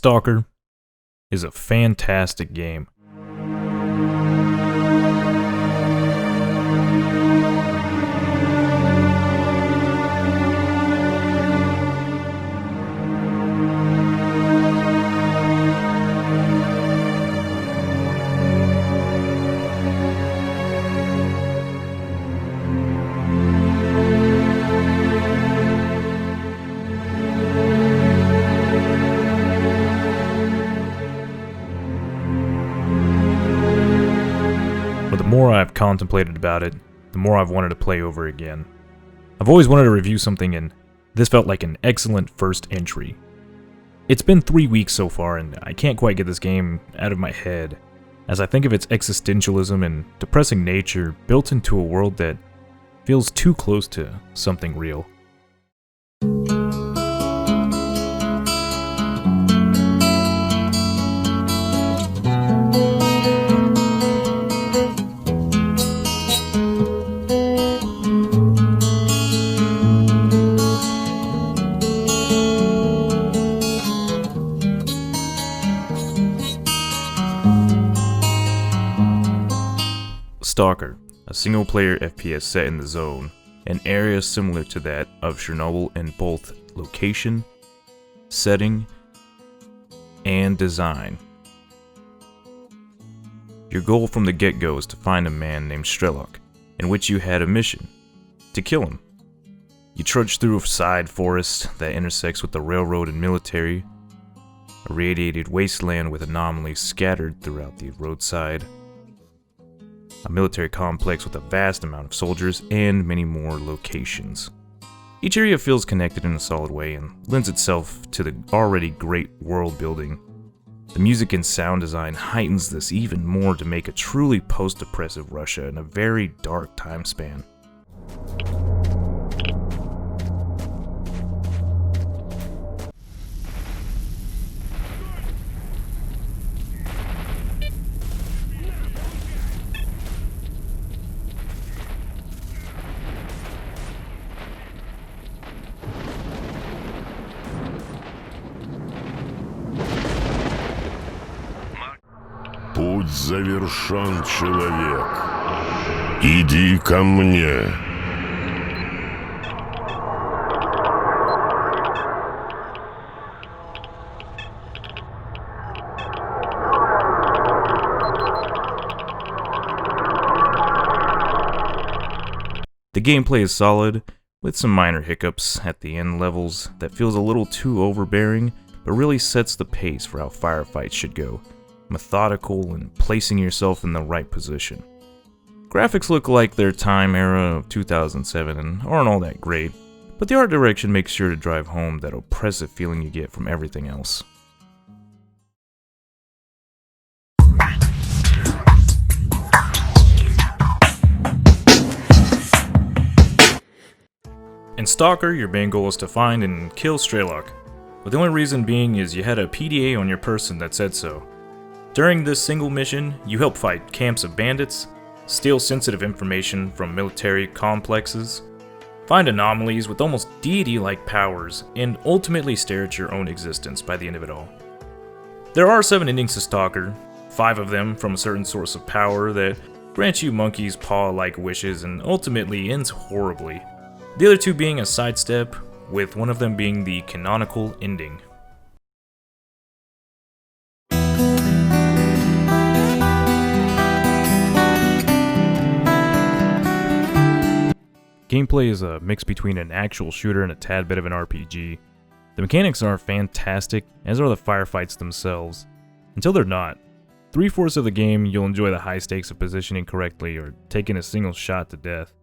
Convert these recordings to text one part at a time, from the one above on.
S.T.A.L.K.E.R is a fantastic game. But the more I've contemplated about it, the more I've wanted to play over again. I've always wanted to review something, and this felt like an excellent first entry. It's been 3 weeks so far, and I can't quite get this game out of my head, as I think of its existentialism and depressing nature built into a world that feels too close to something real. S.T.A.L.K.E.R, a single-player FPS set in the Zone, an area similar to that of Chernobyl in both location, setting, and design. Your goal from the get-go is to find a man named S.T.A.L.K.E.R, in which you had a mission: to kill him. You trudge through a side forest that intersects with the railroad and military, a radiated wasteland with anomalies scattered throughout the roadside, a military complex with a vast amount of soldiers, and many more locations. Each area feels connected in a solid way and lends itself to the already great world building. The music and sound design heightens this even more to make a truly post-depressive Russia in a very dark time span. Путь завершен, человек. Иди ко мне. The gameplay is solid, with some minor hiccups at the end levels that feels a little too overbearing, but really sets the pace for how firefights should go. Methodical and placing yourself in the right position. Graphics look like their time era of 2007 and aren't all that great, but the art direction makes sure to drive home that oppressive feeling you get from everything else. In S.T.A.L.K.E.R, your main goal is to find and kill S.T.A.L.K.E.R, but the only reason being is you had a PDA on your person that said so. During this single mission, you help fight camps of bandits, steal sensitive information from military complexes, find anomalies with almost deity-like powers, and ultimately stare at your own existence by the end of it all. There are 7 endings to S.T.A.L.K.E.R, 5 of them from a certain source of power that grants you monkey's paw-like wishes and ultimately ends horribly. The other 2 being a sidestep, with one of them being the canonical ending. Gameplay is a mix between an actual shooter and a tad bit of an RPG. The mechanics are fantastic, as are the firefights themselves. Until they're not. 3/4 of the game, you'll enjoy the high stakes of positioning correctly or taking a single shot to death.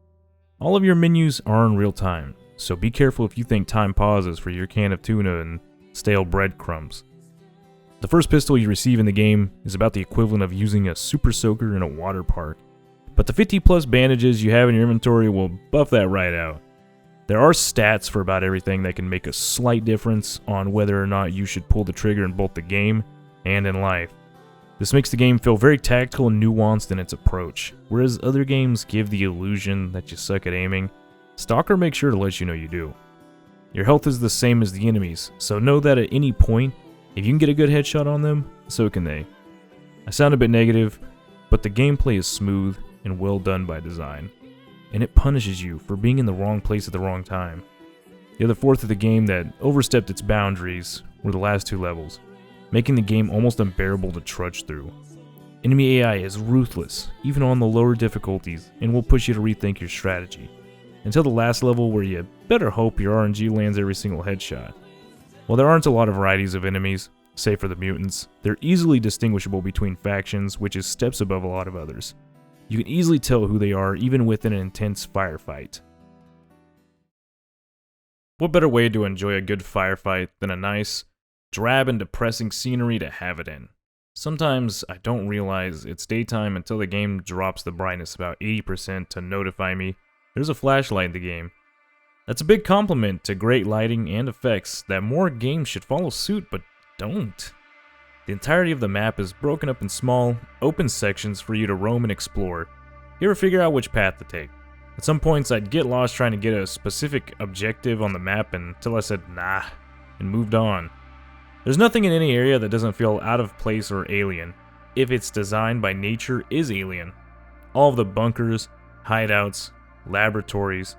All of your menus are in real time, so be careful if you think time pauses for your can of tuna and stale breadcrumbs. The first pistol you receive in the game is about the equivalent of using a super soaker in a water park. But the 50+ bandages you have in your inventory will buff that right out. There are stats for about everything that can make a slight difference on whether or not you should pull the trigger in both the game and in life. This makes the game feel very tactical and nuanced in its approach. Whereas other games give the illusion that you suck at aiming, S.T.A.L.K.E.R makes sure to let you know you do. Your health is the same as the enemies, so know that at any point, If you can get a good headshot on them, so can they. I sound a bit negative, but the gameplay is smooth and well done by design, and it punishes you for being in the wrong place at the wrong time. The other fourth of the game that overstepped its boundaries were the last 2 levels, making the game almost unbearable to trudge through. Enemy AI is ruthless, even on the lower difficulties, and will push you to rethink your strategy, until the last level where you better hope your RNG lands every single headshot. While there aren't a lot of varieties of enemies, save for the mutants, they're easily distinguishable between factions, which is steps above a lot of others. You can easily tell who they are even within an intense firefight. What better way to enjoy a good firefight than a nice, drab and depressing scenery to have it in? Sometimes I don't realize it's daytime until the game drops the brightness about 80% to notify me there's a flashlight in the game. That's a big compliment to great lighting and effects that more games should follow suit, but don't. The entirety of the map is broken up in small, open sections for you to roam and explore. You ever figure out which path to take? At some points I'd get lost trying to get a specific objective on the map until I said nah, and moved on. There's nothing in any area that doesn't feel out of place or alien, if its design by nature is alien. All of the bunkers, hideouts, laboratories,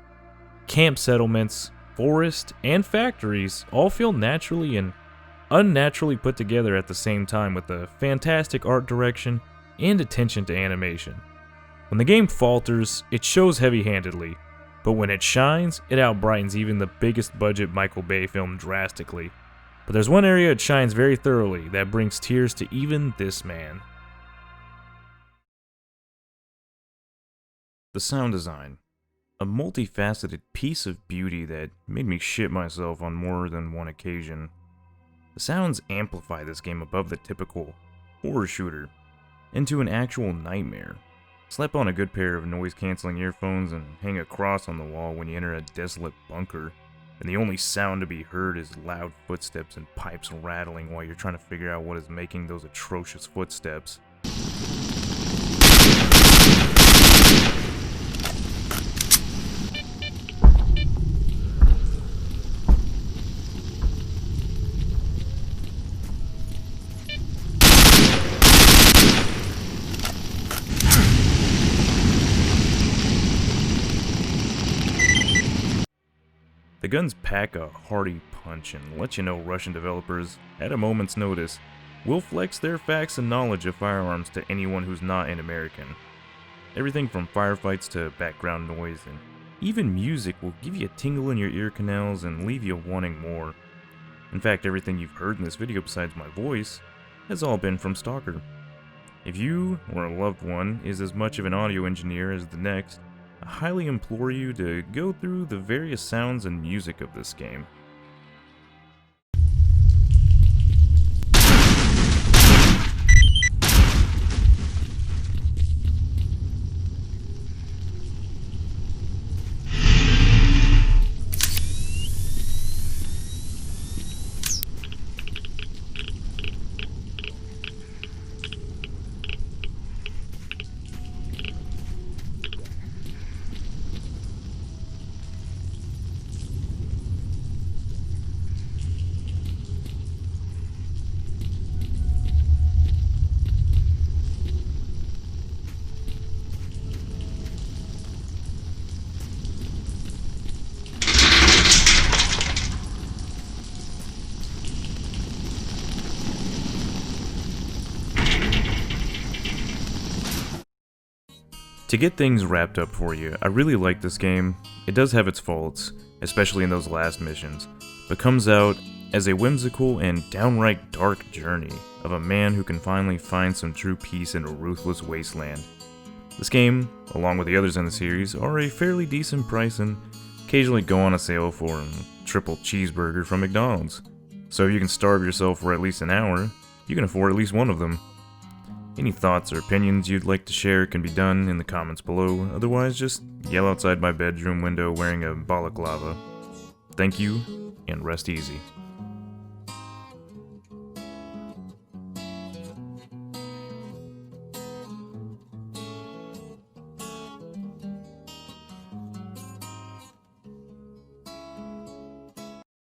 camp settlements, forests, and factories all feel naturally and unnaturally put together at the same time with a fantastic art direction and attention to animation. When the game falters, it shows heavy-handedly, but when it shines, it outbrightens even the biggest budget Michael Bay film drastically. But there's one area it shines very thoroughly that brings tears to even this man. The sound design. A multifaceted piece of beauty that made me shit myself on more than one occasion. The sounds amplify this game above the typical horror shooter into an actual nightmare. Slap on a good pair of noise-canceling earphones and hang a cross on the wall when you enter a desolate bunker, and the only sound to be heard is loud footsteps and pipes rattling while you're trying to figure out what is making those atrocious footsteps. The guns pack a hearty punch and let you know Russian developers, at a moment's notice, will flex their facts and knowledge of firearms to anyone who's not an American. Everything from firefights to background noise and even music will give you a tingle in your ear canals and leave you wanting more. In fact, everything you've heard in this video besides my voice has all been from S.T.A.L.K.E.R. If you or a loved one is as much of an audio engineer as the next, I highly implore you to go through the various sounds and music of this game. To get things wrapped up for you, I really like this game. It does have its faults, especially in those last missions, but comes out as a whimsical and downright dark journey of a man who can finally find some true peace in a ruthless wasteland. This game, along with the others in the series, are a fairly decent price and occasionally go on a sale for a triple cheeseburger from McDonald's. So if you can starve yourself for at least an hour, you can afford at least one of them. Any thoughts or opinions you'd like to share can be done in the comments below, otherwise just yell outside my bedroom window wearing a balaclava. Thank you, and rest easy.